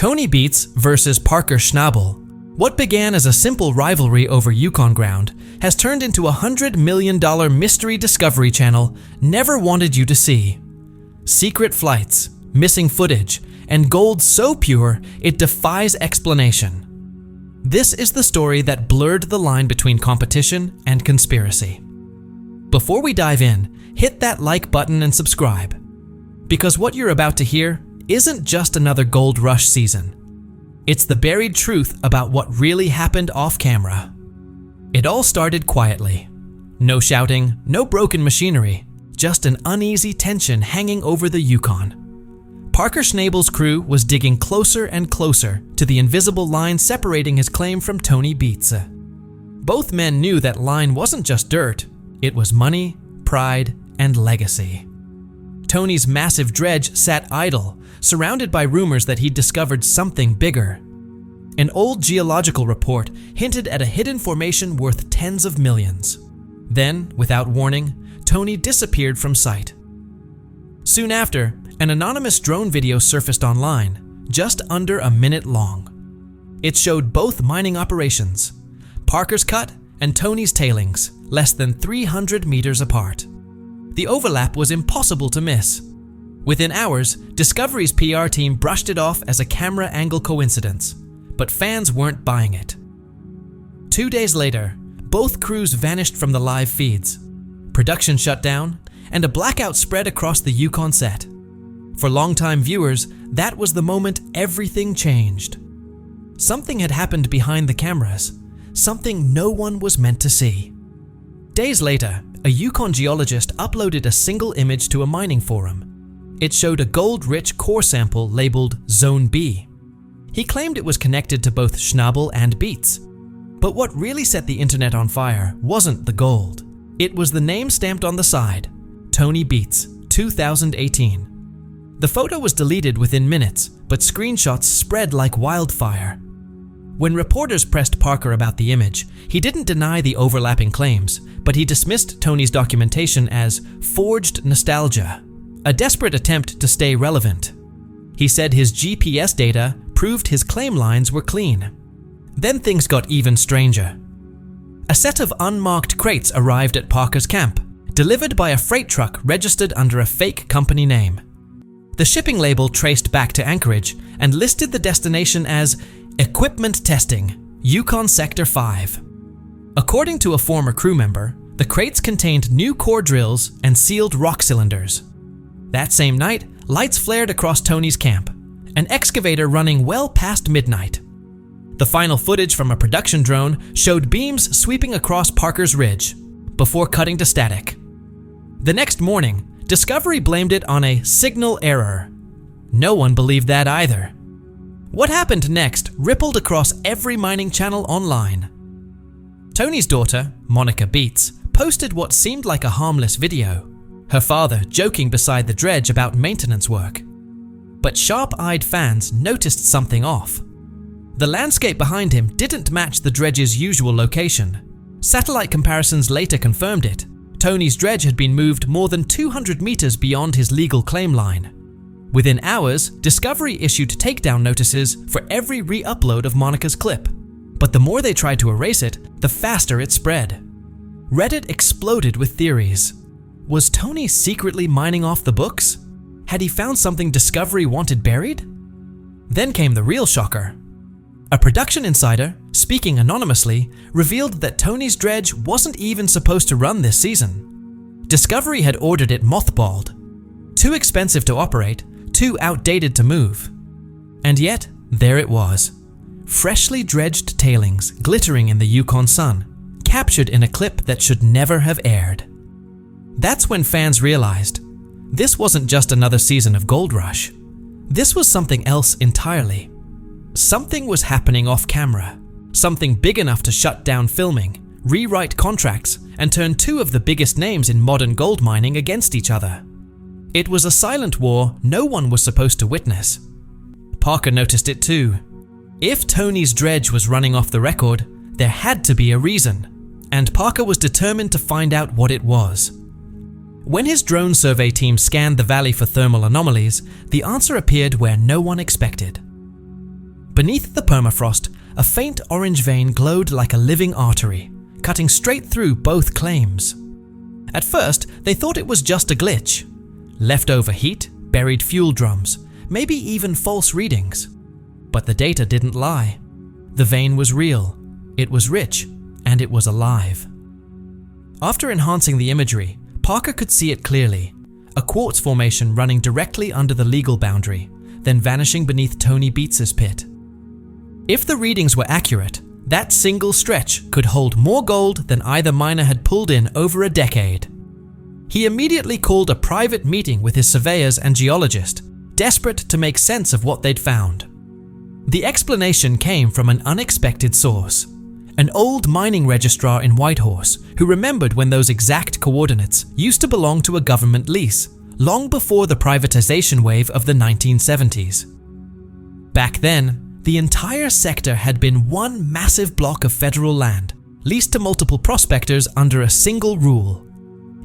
Tony Beets versus Parker Schnabel. What began as a simple rivalry over Yukon ground has turned into a $100 million mystery Discovery Channel never wanted you to see. Secret flights, missing footage, and gold so pure it defies explanation. This is the story that blurred the line between competition and conspiracy. Before we dive in, hit that like button and subscribe. Because what you're about to hear isn't just another gold rush season. It's the buried truth about what really happened off camera. It all started quietly. No shouting, no broken machinery, just an uneasy tension hanging over the Yukon. Parker Schnabel's crew was digging closer and closer to the invisible line separating his claim from Tony Beets. Both men knew that line wasn't just dirt, it was money, pride, and legacy. Tony's massive dredge sat idle, surrounded by rumors that he'd discovered something bigger. An old geological report hinted at a hidden formation worth tens of millions. Then, without warning, Tony disappeared from sight. Soon after, an anonymous drone video surfaced online, just under a minute long. It showed both mining operations, Parker's cut and Tony's tailings, less than 300 meters apart. The overlap was impossible to miss. Within hours, Discovery's PR team brushed it off as a camera angle coincidence, but fans weren't buying it. 2 days later, both crews vanished from the live feeds. Production shut down, and a blackout spread across the Yukon set. For longtime viewers, that was the moment everything changed. Something had happened behind the cameras, something no one was meant to see. Days later, a Yukon geologist uploaded a single image to a mining forum. It showed a gold-rich core sample labeled Zone B. He claimed it was connected to both Schnabel and Beets. But what really set the internet on fire wasn't the gold. It was the name stamped on the side, Tony Beets, 2018. The photo was deleted within minutes, but screenshots spread like wildfire. When reporters pressed Parker about the image, he didn't deny the overlapping claims, but he dismissed Tony's documentation as forged nostalgia, a desperate attempt to stay relevant. He said his GPS data proved his claim lines were clean. Then things got even stranger. A set of unmarked crates arrived at Parker's camp, delivered by a freight truck registered under a fake company name. The shipping label traced back to Anchorage and listed the destination as Equipment Testing, Yukon Sector 5. According to a former crew member, the crates contained new core drills and sealed rock cylinders. That same night, lights flared across Tony's camp, an excavator running well past midnight. The final footage from a production drone showed beams sweeping across Parker's ridge, before cutting to static. The next morning, Discovery blamed it on a signal error. No one believed that either. What happened next rippled across every mining channel online. Tony's daughter, Monica Beets, posted what seemed like a harmless video, her father joking beside the dredge about maintenance work. But sharp-eyed fans noticed something off. The landscape behind him didn't match the dredge's usual location. Satellite comparisons later confirmed it. Tony's dredge had been moved more than 200 meters beyond his legal claim line. Within hours, Discovery issued takedown notices for every re-upload of Monica's clip. But the more they tried to erase it, the faster it spread. Reddit exploded with theories. Was Tony secretly mining off the books? Had he found something Discovery wanted buried? Then came the real shocker. A production insider, speaking anonymously, revealed that Tony's dredge wasn't even supposed to run this season. Discovery had ordered it mothballed. Too expensive to operate, too outdated to move. And yet, there it was. Freshly dredged tailings glittering in the Yukon sun, captured in a clip that should never have aired. That's when fans realized, this wasn't just another season of Gold Rush. This was something else entirely. Something was happening off camera, something big enough to shut down filming, rewrite contracts, and turn two of the biggest names in modern gold mining against each other. It was a silent war no one was supposed to witness. Parker noticed it too. If Tony's dredge was running off the record, there had to be a reason, and Parker was determined to find out what it was. When his drone survey team scanned the valley for thermal anomalies, the answer appeared where no one expected. Beneath the permafrost, a faint orange vein glowed like a living artery, cutting straight through both claims. At first, they thought it was just a glitch. Leftover heat, buried fuel drums, maybe even false readings. But the data didn't lie. The vein was real, it was rich, and it was alive. After enhancing the imagery, Parker could see it clearly, a quartz formation running directly under the legal boundary, then vanishing beneath Tony Beets' pit. If the readings were accurate, that single stretch could hold more gold than either miner had pulled in over a decade. He immediately called a private meeting with his surveyors and geologist, desperate to make sense of what they'd found. The explanation came from an unexpected source, an old mining registrar in Whitehorse who remembered when those exact coordinates used to belong to a government lease, long before the privatization wave of the 1970s. Back then, the entire sector had been one massive block of federal land, leased to multiple prospectors under a single rule.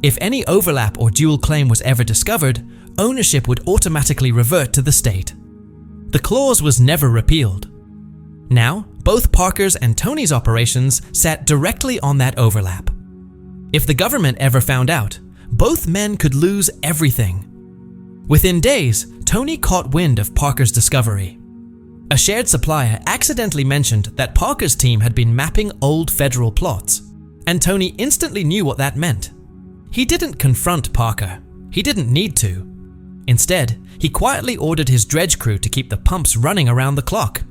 If any overlap or dual claim was ever discovered, ownership would automatically revert to the state. The clause was never repealed. Now, both Parker's and Tony's operations sat directly on that overlap. If the government ever found out, both men could lose everything. Within days, Tony caught wind of Parker's discovery. A shared supplier accidentally mentioned that Parker's team had been mapping old federal plots, and Tony instantly knew what that meant. He didn't confront Parker. He didn't need to. Instead, he quietly ordered his dredge crew to keep the pumps running around the clock.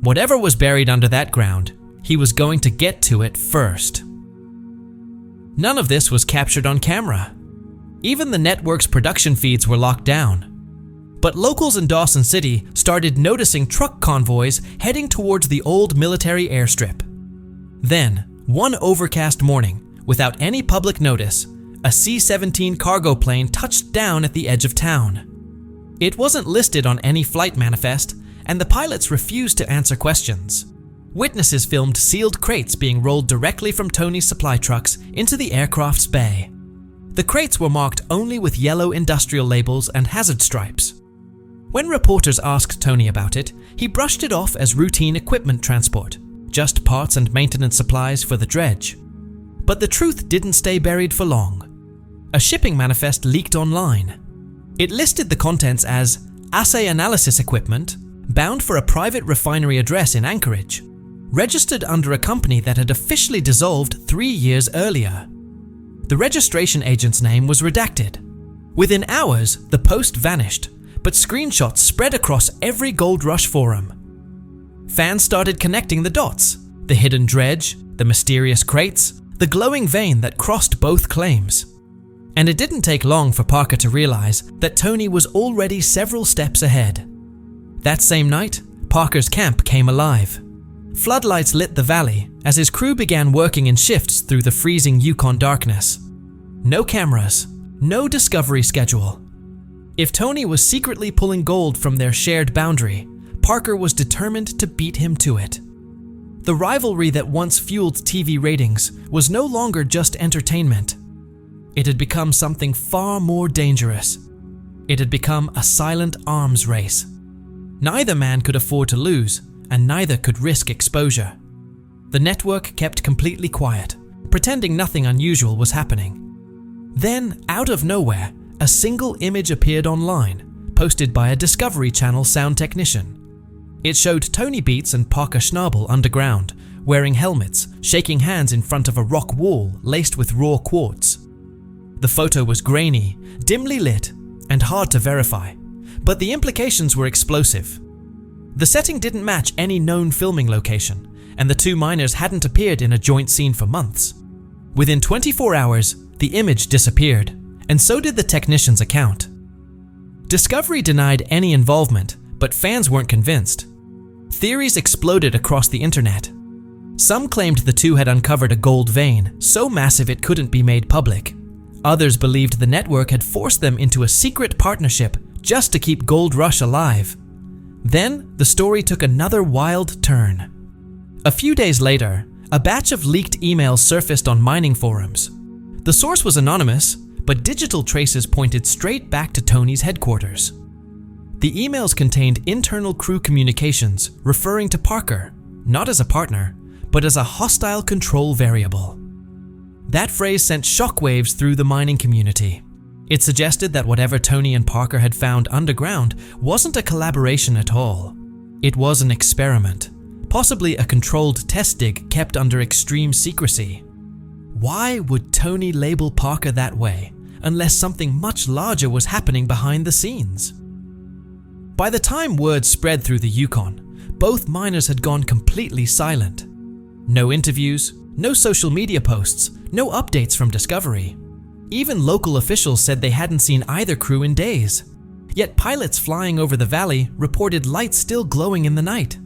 Whatever was buried under that ground, he was going to get to it first. None of this was captured on camera. Even the network's production feeds were locked down. But locals in Dawson City started noticing truck convoys heading towards the old military airstrip. Then, one overcast morning, without any public notice, a C-17 cargo plane touched down at the edge of town. It wasn't listed on any flight manifest, and the pilots refused to answer questions. Witnesses filmed sealed crates being rolled directly from Tony's supply trucks into the aircraft's bay. The crates were marked only with yellow industrial labels and hazard stripes. When reporters asked Tony about it, he brushed it off as routine equipment transport, just parts and maintenance supplies for the dredge. But the truth didn't stay buried for long. A shipping manifest leaked online. It listed the contents as assay analysis equipment, bound for a private refinery address in Anchorage, registered under a company that had officially dissolved 3 years earlier. The registration agent's name was redacted. Within hours, the post vanished, but screenshots spread across every Gold Rush forum. Fans started connecting the dots: the hidden dredge, the mysterious crates, the glowing vein that crossed both claims. And it didn't take long for Parker to realize that Tony was already several steps ahead. That same night, Parker's camp came alive. Floodlights lit the valley as his crew began working in shifts through the freezing Yukon darkness. No cameras, no discovery schedule. If Tony was secretly pulling gold from their shared boundary, Parker was determined to beat him to it. The rivalry that once fueled TV ratings was no longer just entertainment. It had become something far more dangerous. It had become a silent arms race. Neither man could afford to lose, and neither could risk exposure. The network kept completely quiet, pretending nothing unusual was happening. Then, out of nowhere, a single image appeared online, posted by a Discovery Channel sound technician. It showed Tony Beets and Parker Schnabel underground, wearing helmets, shaking hands in front of a rock wall laced with raw quartz. The photo was grainy, dimly lit, and hard to verify, but the implications were explosive. The setting didn't match any known filming location, and the two miners hadn't appeared in a joint scene for months. Within 24 hours, the image disappeared, and so did the technician's account. Discovery denied any involvement, but fans weren't convinced. Theories exploded across the internet. Some claimed the two had uncovered a gold vein so massive it couldn't be made public. Others believed the network had forced them into a secret partnership just to keep Gold Rush alive. Then, the story took another wild turn. A few days later, a batch of leaked emails surfaced on mining forums. The source was anonymous, but digital traces pointed straight back to Tony's headquarters. The emails contained internal crew communications referring to Parker, not as a partner, but as a hostile control variable. That phrase sent shockwaves through the mining community. It suggested that whatever Tony and Parker had found underground wasn't a collaboration at all. It was an experiment, possibly a controlled test dig kept under extreme secrecy. Why would Tony label Parker that way, unless something much larger was happening behind the scenes? By the time word spread through the Yukon, both miners had gone completely silent. No interviews, no social media posts, no updates from Discovery. Even local officials said they hadn't seen either crew in days. Yet pilots flying over the valley reported lights still glowing in the night,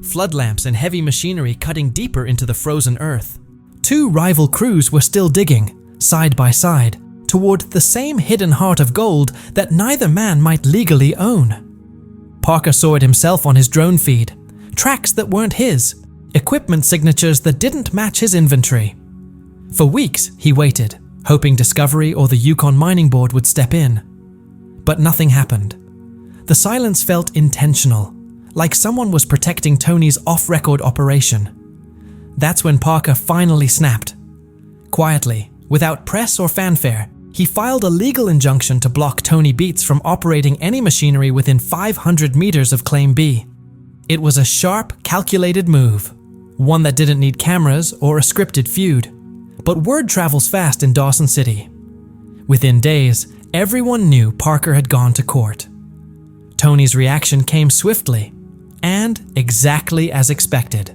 flood lamps and heavy machinery cutting deeper into the frozen earth. Two rival crews were still digging, side by side, toward the same hidden heart of gold that neither man might legally own. Parker saw it himself on his drone feed, tracks that weren't his, equipment signatures that didn't match his inventory. For weeks, he waited, hoping Discovery or the Yukon Mining Board would step in. But nothing happened. The silence felt intentional, like someone was protecting Tony's off-record operation. That's when Parker finally snapped. Quietly, without press or fanfare, he filed a legal injunction to block Tony Beets from operating any machinery within 500 meters of Claim B. It was a sharp, calculated move, one that didn't need cameras or a scripted feud. But word travels fast in Dawson City. Within days, everyone knew Parker had gone to court. Tony's reaction came swiftly, and exactly as expected.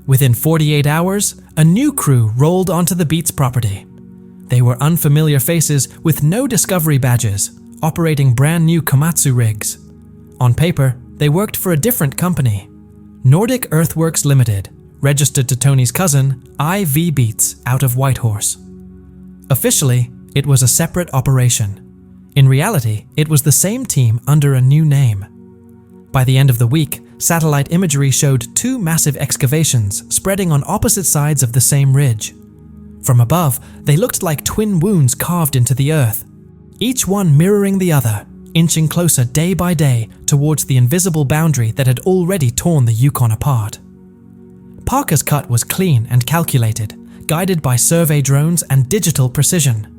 Within 48 hours, a new crew rolled onto the Beets property. They were unfamiliar faces with no Discovery badges, operating brand new Komatsu rigs. On paper, they worked for a different company, Nordic Earthworks Limited, registered to Tony's cousin, IV Beets, out of Whitehorse. Officially, it was a separate operation. In reality, it was the same team under a new name. By the end of the week, satellite imagery showed two massive excavations spreading on opposite sides of the same ridge. From above, they looked like twin wounds carved into the earth, each one mirroring the other, inching closer day by day towards the invisible boundary that had already torn the Yukon apart. Parker's cut was clean and calculated, guided by survey drones and digital precision.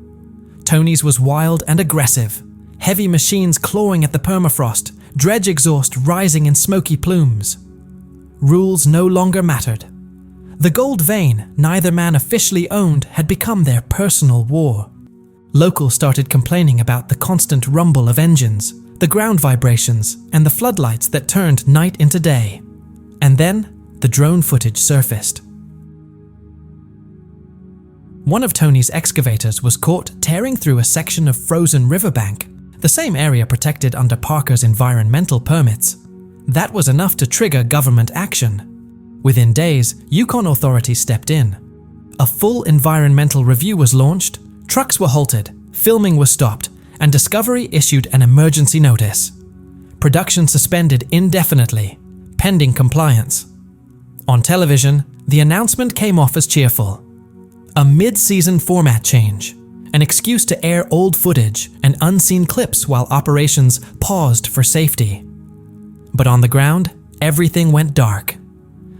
Tony's was wild and aggressive, heavy machines clawing at the permafrost, dredge exhaust rising in smoky plumes. Rules no longer mattered. The gold vein neither man officially owned had become their personal war. Locals started complaining about the constant rumble of engines, the ground vibrations, and the floodlights that turned night into day. And then, the drone footage surfaced. One of Tony's excavators was caught tearing through a section of frozen riverbank, the same area protected under Parker's environmental permits. That was enough to trigger government action. Within days, Yukon authorities stepped in. A full environmental review was launched, trucks were halted, filming was stopped, and Discovery issued an emergency notice. Production suspended indefinitely, pending compliance. On television, the announcement came off as cheerful. A mid-season format change, an excuse to air old footage and unseen clips while operations paused for safety. But on the ground, everything went dark.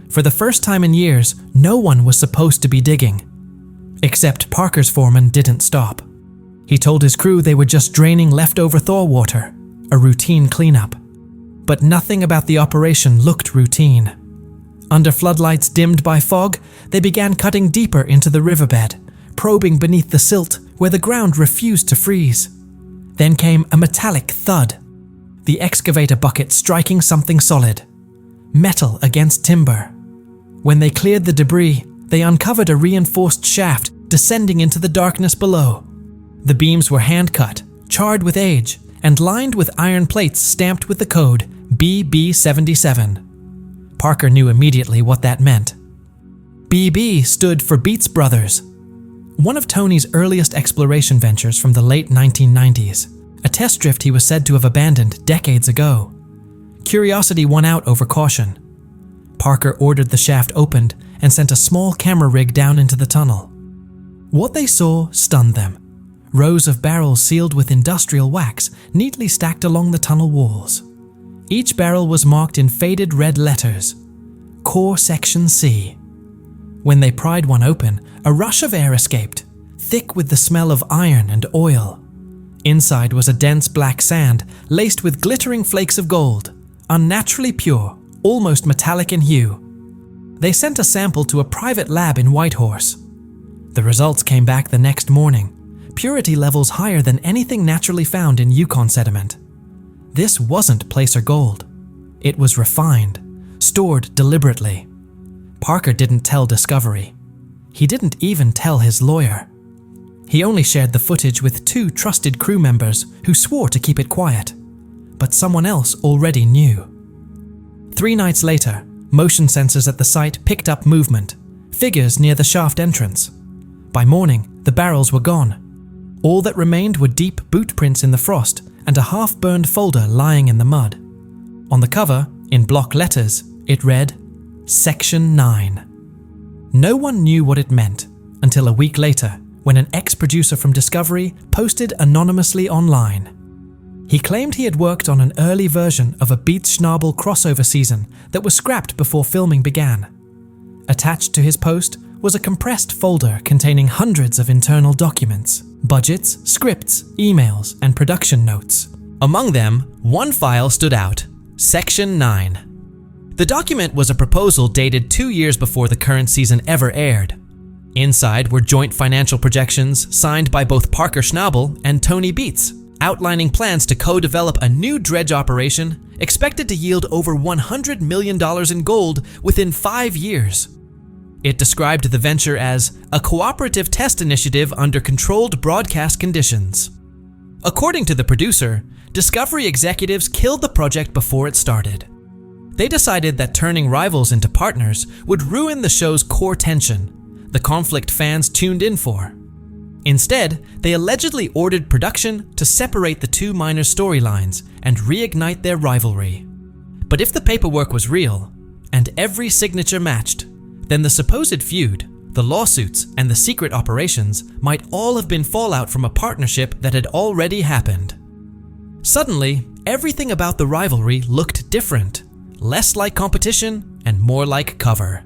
For the first time in years, no one was supposed to be digging. Except Parker's foreman didn't stop. He told his crew they were just draining leftover thaw water, a routine cleanup. But nothing about the operation looked routine. Under floodlights dimmed by fog, they began cutting deeper into the riverbed, probing beneath the silt where the ground refused to freeze. Then came a metallic thud, the excavator bucket striking something solid, metal against timber. When they cleared the debris, they uncovered a reinforced shaft descending into the darkness below. The beams were hand-cut, charred with age, and lined with iron plates stamped with the code BB77. Parker knew immediately what that meant. BB stood for Beets Brothers, one of Tony's earliest exploration ventures from the late 1990s, a test drift he was said to have abandoned decades ago. Curiosity won out over caution. Parker ordered the shaft opened and sent a small camera rig down into the tunnel. What they saw stunned them. Rows of barrels sealed with industrial wax neatly stacked along the tunnel walls. Each barrel was marked in faded red letters, Core Section C. When they pried one open, a rush of air escaped, thick with the smell of iron and oil. Inside was a dense black sand laced with glittering flakes of gold, unnaturally pure, almost metallic in hue. They sent a sample to a private lab in Whitehorse. The results came back the next morning, purity levels higher than anything naturally found in Yukon sediment. This wasn't placer gold. It was refined, stored deliberately. Parker didn't tell Discovery. He didn't even tell his lawyer. He only shared the footage with 2 trusted crew members who swore to keep it quiet. But someone else already knew. 3 nights later, motion sensors at the site picked up movement, figures near the shaft entrance. By morning, the barrels were gone. All that remained were deep boot prints in the frost and a half-burned folder lying in the mud. On the cover, in block letters, it read, Section 9. No one knew what it meant until a week later, when an ex-producer from Discovery posted anonymously online. He claimed he had worked on an early version of a Beets Schnabel crossover season that was scrapped before filming began. Attached to his post was a compressed folder containing hundreds of internal documents, budgets, scripts, emails, and production notes. Among them, one file stood out, Section 9. The document was a proposal dated 2 years before the current season ever aired. Inside were joint financial projections signed by both Parker Schnabel and Tony Beets, outlining plans to co-develop a new dredge operation expected to yield over $100 million in gold within 5 years. It described the venture as a cooperative test initiative under controlled broadcast conditions. According to the producer, Discovery executives killed the project before it started. They decided that turning rivals into partners would ruin the show's core tension, the conflict fans tuned in for. Instead, they allegedly ordered production to separate the 2 minor storylines and reignite their rivalry. But if the paperwork was real, and every signature matched, then the supposed feud, the lawsuits, and the secret operations might all have been fallout from a partnership that had already happened. Suddenly, everything about the rivalry looked different, less like competition and more like cover.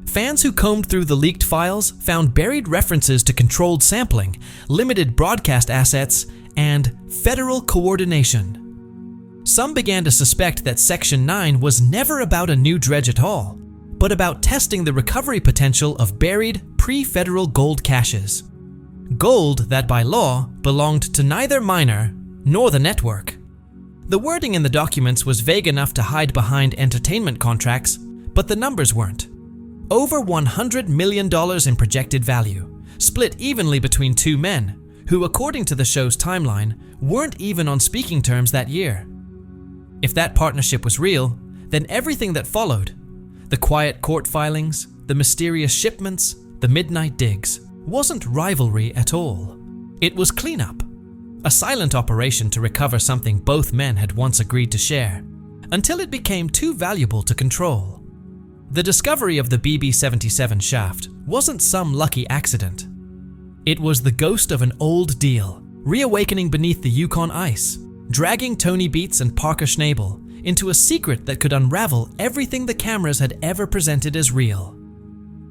Fans who combed through the leaked files found buried references to controlled sampling, limited broadcast assets, and federal coordination. Some began to suspect that Section 9 was never about a new dredge at all, but about testing the recovery potential of buried pre-federal gold caches. Gold that by law belonged to neither miner nor the network. The wording in the documents was vague enough to hide behind entertainment contracts, but the numbers weren't. Over $100 million in projected value, split evenly between 2 men, who according to the show's timeline, weren't even on speaking terms that year. If that partnership was real, then everything that followed, the quiet court filings, the mysterious shipments, the midnight digs, wasn't rivalry at all. It was cleanup, a silent operation to recover something both men had once agreed to share, until it became too valuable to control. The discovery of the BB-77 shaft wasn't some lucky accident. It was the ghost of an old deal, reawakening beneath the Yukon ice, dragging Tony Beets and Parker Schnabel into a secret that could unravel everything the cameras had ever presented as real.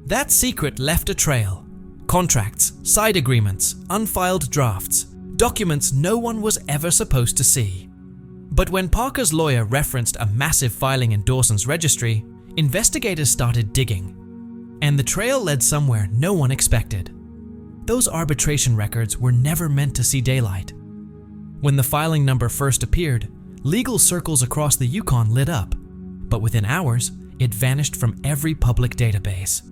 That secret left a trail: contracts, side agreements, unfiled drafts, documents no one was ever supposed to see. But when Parker's lawyer referenced a massive filing in Dawson's registry, investigators started digging, and the trail led somewhere no one expected. Those arbitration records were never meant to see daylight. When the filing number first appeared, legal circles across the Yukon lit up, but within hours, it vanished from every public database.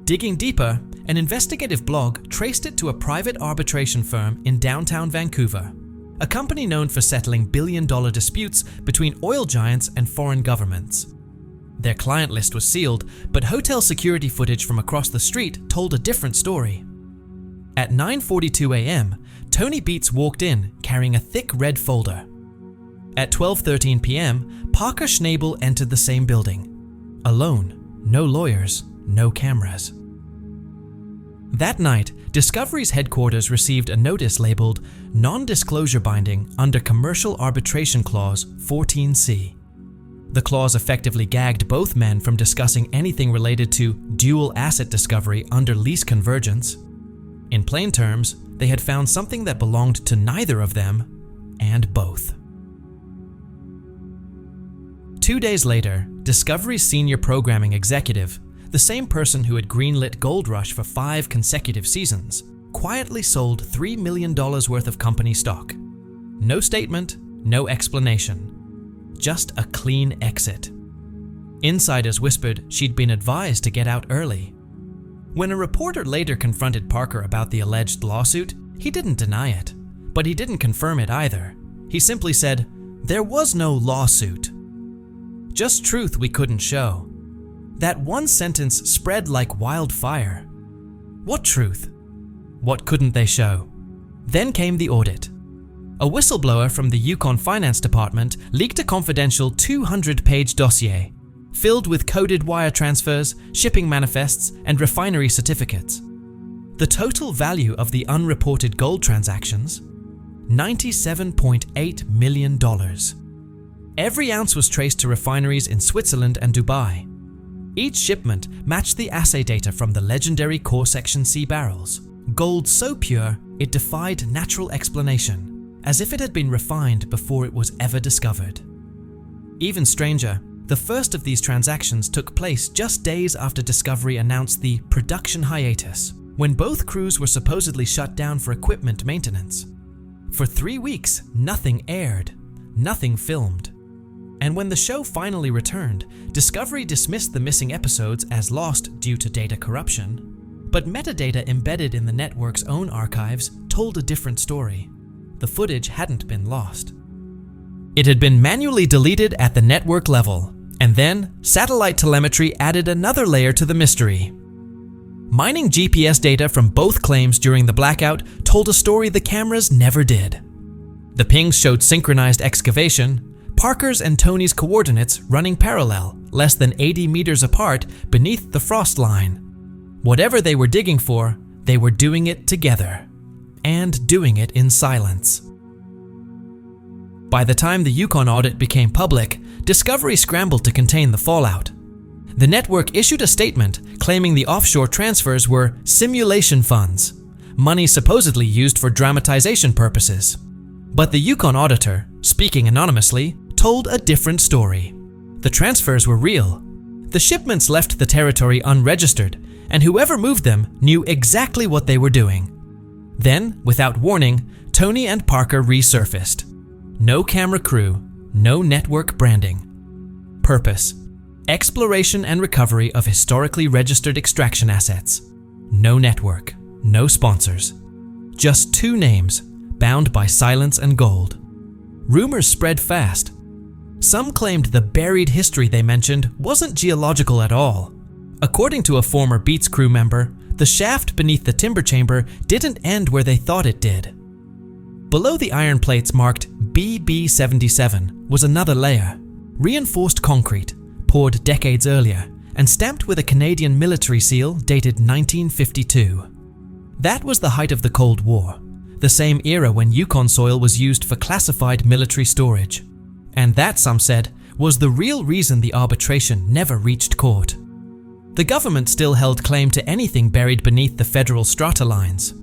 Digging deeper, an investigative blog traced it to a private arbitration firm in downtown Vancouver, a company known for settling billion-dollar disputes between oil giants and foreign governments. Their client list was sealed, but hotel security footage from across the street told a different story. At 9:42 a.m., Tony Beets walked in carrying a thick red folder. At 12:13 p.m., Parker Schnabel entered the same building. Alone, no lawyers, no cameras. That night, Discovery's headquarters received a notice labeled Non-Disclosure Binding under Commercial Arbitration Clause 14C. The clause effectively gagged both men from discussing anything related to dual asset discovery under lease convergence. In plain terms, they had found something that belonged to neither of them, and both. 2 days later, Discovery's senior programming executive, the same person who had greenlit Gold Rush for 5 consecutive seasons, quietly sold $3 million worth of company stock. No statement, no explanation. Just a clean exit. Insiders whispered she'd been advised to get out early. When a reporter later confronted Parker about the alleged lawsuit, he didn't deny it, but he didn't confirm it either. He simply said, "There was no lawsuit. Just truth we couldn't show." That one sentence spread like wildfire. What truth? What couldn't they show? Then came the audit. A whistleblower from the Yukon Finance Department leaked a confidential 200-page dossier filled with coded wire transfers, shipping manifests, and refinery certificates. The total value of the unreported gold transactions? $97.8 million. Every ounce was traced to refineries in Switzerland and Dubai. Each shipment matched the assay data from the legendary Core Section C barrels. Gold so pure, it defied natural explanation, as if it had been refined before it was ever discovered. Even stranger, the first of these transactions took place just days after Discovery announced the production hiatus, when both crews were supposedly shut down for equipment maintenance. For 3 weeks, nothing aired, nothing filmed. And when the show finally returned, Discovery dismissed the missing episodes as lost due to data corruption. But metadata embedded in the network's own archives told a different story. The footage hadn't been lost. It had been manually deleted at the network level, and then satellite telemetry added another layer to the mystery. Mining GPS data from both claims during the blackout told a story the cameras never did. The pings showed synchronized excavation, Parker's and Tony's coordinates running parallel, less than 80 meters apart beneath the frost line. Whatever they were digging for, they were doing it together, and doing it in silence. By the time the Yukon audit became public, Discovery scrambled to contain the fallout. The network issued a statement claiming the offshore transfers were simulation funds, money supposedly used for dramatization purposes. But the Yukon auditor, speaking anonymously, told a different story. The transfers were real. The shipments left the territory unregistered, and whoever moved them knew exactly what they were doing. Then, without warning, Tony and Parker resurfaced. No camera crew, no network branding. Purpose: exploration and recovery of historically registered extraction assets. No network, no sponsors. Just 2 names, bound by silence and gold. Rumors spread fast. Some claimed the buried history they mentioned wasn't geological at all. According to a former Beets crew member, the shaft beneath the timber chamber didn't end where they thought it did. Below the iron plates marked BB77 was another layer, reinforced concrete, poured decades earlier, and stamped with a Canadian military seal dated 1952. That was the height of the Cold War, the same era when Yukon soil was used for classified military storage. And that, some said, was the real reason the arbitration never reached court. The government still held claim to anything buried beneath the federal strata lines.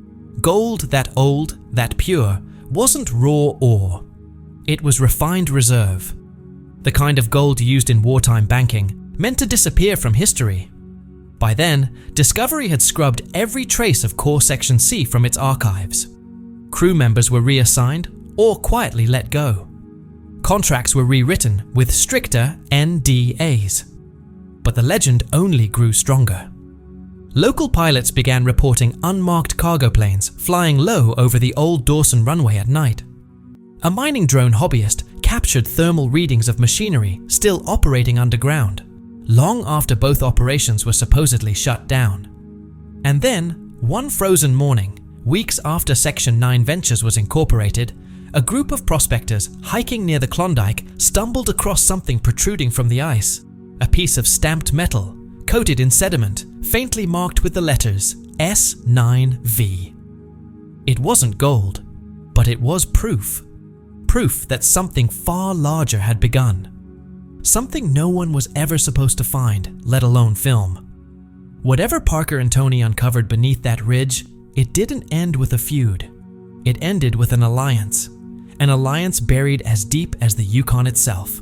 Gold that old, that pure, wasn't raw ore. It was refined reserve. The kind of gold used in wartime banking, meant to disappear from history. By then, Discovery had scrubbed every trace of Core Section C from its archives. Crew members were reassigned or quietly let go. Contracts were rewritten with stricter NDAs. But the legend only grew stronger. Local pilots began reporting unmarked cargo planes flying low over the old Dawson runway at night. A mining drone hobbyist captured thermal readings of machinery still operating underground, long after both operations were supposedly shut down. And then, one frozen morning, weeks after Section 9 Ventures was incorporated, a group of prospectors hiking near the Klondike stumbled across something protruding from the ice. A piece of stamped metal, coated in sediment, faintly marked with the letters S9V. It wasn't gold, but it was proof. Proof that something far larger had begun. Something no one was ever supposed to find, let alone film. Whatever Parker and Tony uncovered beneath that ridge, it didn't end with a feud. It ended with an alliance buried as deep as the Yukon itself.